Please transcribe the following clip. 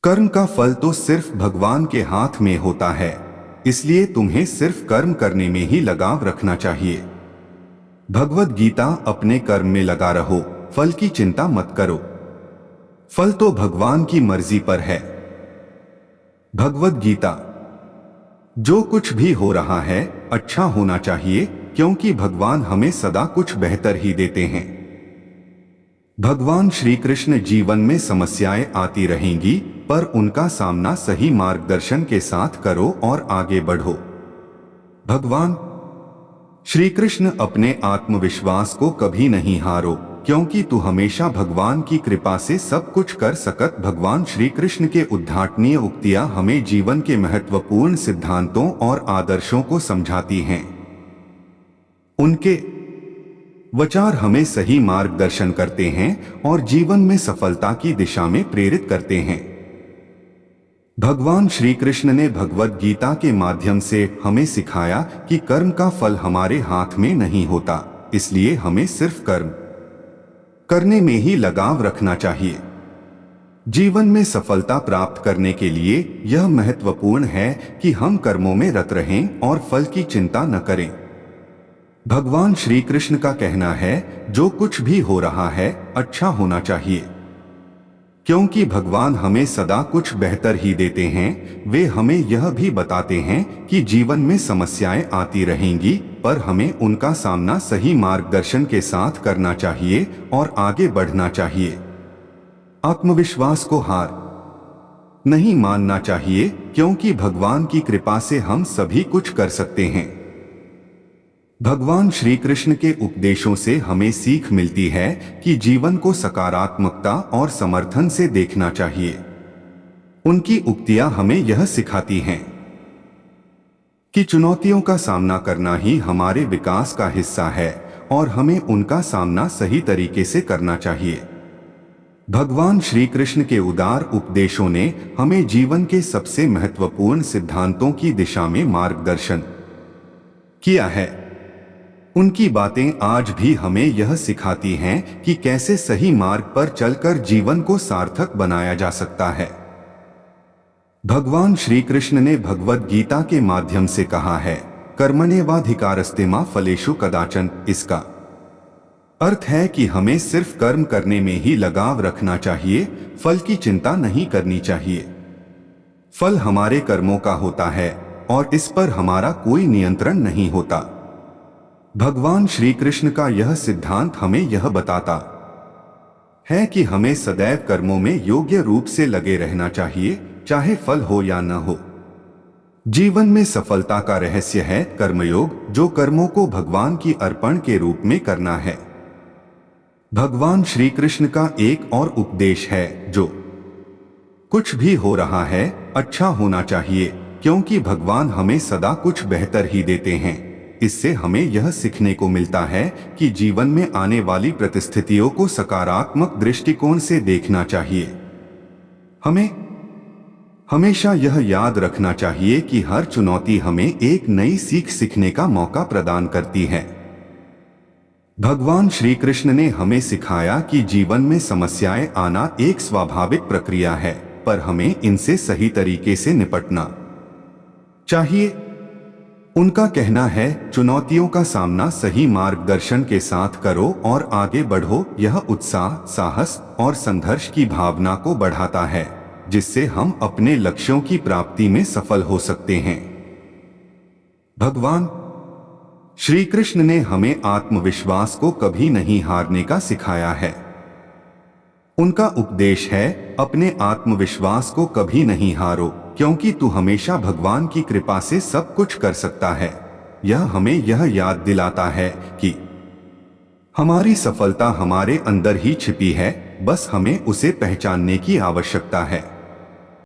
कर्म का फल तो सिर्फ भगवान के हाथ में होता है, इसलिए तुम्हें सिर्फ कर्म करने में ही लगाव रखना चाहिए। भगवद गीता। अपने कर्म में लगा रहो, फल की चिंता मत करो। फल तो भगवान की मर्जी पर है। भगवद गीता। जो कुछ भी हो रहा है अच्छा होना चाहिए, क्योंकि भगवान हमें सदा कुछ बेहतर ही देते हैं। भगवान श्री कृष्ण जीवन में समस्याएं आती रहेंगी, पर उनका सामना सही मार्गदर्शन के साथ करो और आगे बढ़ो। भगवान श्री कृष्ण। अपने आत्मविश्वास को कभी नहीं हारो, क्योंकि तू हमेशा भगवान की कृपा से सब कुछ कर सकत। भगवान श्री कृष्ण के उद्घाटनीय उक्तियां हमें जीवन के महत्वपूर्ण सिद्धांतों और आदर्शों को समझाती हैं। उनके विचार हमें सही मार्गदर्शन करते हैं और जीवन में सफलता की दिशा में प्रेरित करते हैं। भगवान श्री कृष्ण ने भगवद गीता के माध्यम से हमें सिखाया कि कर्म का फल हमारे हाथ में नहीं होता, इसलिए हमें सिर्फ कर्म करने में ही लगाव रखना चाहिए। जीवन में सफलता प्राप्त करने के लिए यह महत्वपूर्ण है कि हम कर्मों में रत रहें और फल की चिंता न करें। भगवान श्री कृष्ण का कहना है, जो कुछ भी हो रहा है अच्छा होना चाहिए, क्योंकि भगवान हमें सदा कुछ बेहतर ही देते हैं। वे हमें यह भी बताते हैं कि जीवन में समस्याएं आती रहेंगी, पर hमें उनका सामना सही मार्गदर्शन के साथ करना चाहिए और आगे बढ़ना चाहिए। आत्मविश्वास को हार नहीं मानना चाहिए, क्योंकि भगवान की कृपा से हम सभी कुछ कर सकते हैं। भगवान श्री कृष्ण के उपदेशों से हमें सीख मिलती है कि जीवन को सकारात्मकता और समर्थन से देखना चाहिए। उनकी उक्तियां हमें यह सिखाती हैं कि चुनौतियों का सामना करना ही हमारे विकास का हिस्सा है और हमें उनका सामना सही तरीके से करना चाहिए। भगवान श्री कृष्ण के उदार उपदेशों ने हमें जीवन के सबसे महत्वपूर्ण सिद्धांतों की दिशा में मार्गदर्शन किया है। उनकी बातें आज भी हमें यह सिखाती हैं कि कैसे सही मार्ग पर चलकर जीवन को सार्थक बनाया जा सकता है। भगवान श्री कृष्ण ने भगवद गीता के माध्यम से कहा है, कर्मण्येवाधिकारस्ते मा फलेषु कदाचन। इसका अर्थ है कि हमें सिर्फ कर्म करने में ही लगाव रखना चाहिए, फल की चिंता नहीं करनी चाहिए। फल हमारे कर्मों का होता है और इस पर हमारा कोई नियंत्रण नहीं होता। भगवान श्री कृष्ण का यह सिद्धांत हमें यह बताता है कि हमें सदैव कर्मों में योग्य रूप से लगे रहना चाहिए, चाहे फल हो या न हो। जीवन में सफलता का रहस्य है कर्मयोग, जो कर्मों को भगवान की अर्पण के रूप में करना है। भगवान श्री कृष्ण का एक और उपदेश है, जो कुछ भी हो रहा है अच्छा होना चाहिए, क्योंकि भगवान हमें सदा कुछ बेहतर ही देते हैं। इससे हमें यह सीखने को मिलता है कि जीवन में आने वाली परिस्थितियों को सकारात्मक दृष्टिकोण से देखना चाहिए। हमें हमेशा यह याद रखना चाहिए कि हर चुनौती हमें एक नई सीख सीखने का मौका प्रदान करती है। भगवान श्री कृष्ण ने हमें सिखाया कि जीवन में समस्याएं आना एक स्वाभाविक प्रक्रिया है, पर हमें इनसे सही तरीके से निपटना चाहिए। उनका कहना है, चुनौतियों का सामना सही मार्गदर्शन के साथ करो और आगे बढ़ो। यह उत्साह, साहस और संघर्ष की भावना को बढ़ाता है, जिससे हम अपने लक्ष्यों की प्राप्ति में सफल हो सकते हैं। भगवान श्री कृष्ण ने हमें आत्मविश्वास को कभी नहीं हारने का सिखाया है। उनका उपदेश है, अपने आत्मविश्वास को कभी नहीं हारो, क्योंकि तू हमेशा भगवान की कृपा से सब कुछ कर सकता है। यह हमें यह याद दिलाता है कि हमारी सफलता हमारे अंदर ही छिपी है, बस हमें उसे पहचानने की आवश्यकता है।